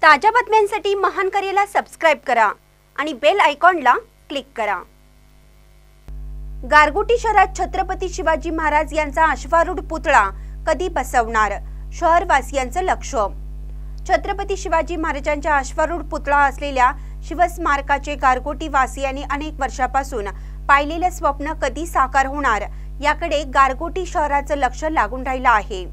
ताज्या बातम्यांसाठी महान करेला सबस्क्राइब करा आणि बेल आयकॉनला क्लिक करा। गारगोटी शहरात छत्रपती शिवाजी महाराज यांचा अश्वारूढ पुतळा कधी बसवणार, शहरवासियांचं लक्ष। छत्रपती शिवाजी महाराजांच्या अश्वारूढ पुतळा असलेल्या शिवस्मारकाचे गारगोटी वासियांनी अनेक वर्षापासून पाहिलेले स्वप्न कधी साकार होणार याकडे गारगोटी शहराचं लक्ष लागून राहिलं आहे।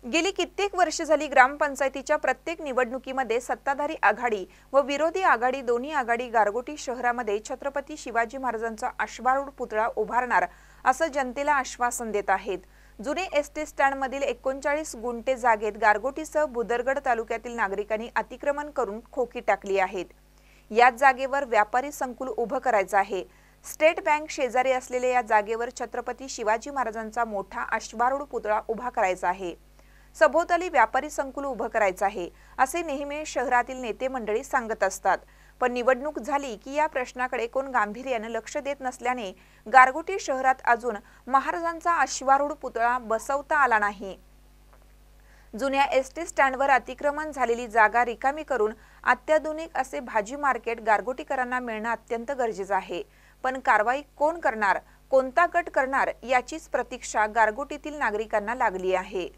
गेली कित्येक वर्ष झाली ग्रामपंचायतीच्या प्रत्येक निवडणुकीमध्ये सत्ताधारी आघाडी व विरोधी आघाडी दोन्ही आघाडी गारगोटी शहरामध्ये छत्रपती शिवाजी महाराजांचा अश्वारूढ पुतळा उभारणार असं जनतेला आश्वासन देत आहेत। जुने एसटी स्टँड मधील 39 गुंठे जागेत गारगोटीसह भुदरगड तालुक्यातील नागरिकांनी अतिक्रमण करून खोकी टाकली आहेत। याच जागेवर व्यापारी संकुल उभं करायचं आहे। स्टेट बँक शेजारी असलेल्या या जागेवर छत्रपती शिवाजी महाराजांचा मोठा अश्वारूढ पुतळा उभा करायचा आहे। सभोवताली व्यापारी संकुल उभं करायचं आहे असे नेहमी शहरातील नेते मंडळी सांगत असतात, पण निवडणूक झाली की या प्रश्नाकडे कोण गांभीर्याने लक्ष देत नसल्याने गारगोटी शहरात अजून महाराजांचा अश्वारूढ पुतळा बसवता आला नाही। जुन्या एसटी स्टँडवर अतिक्रमण झालेली जागा रिकामी करून अत्याधुनिक असे भाजी मार्केट गारगोटीकरांना मिळणं अत्यंत गरजेचं आहे, पण कारवाई कोण करणार, कोणता गट करणार याचीच प्रतीक्षा गारगोटीतील नागरिकांना लागली आहे।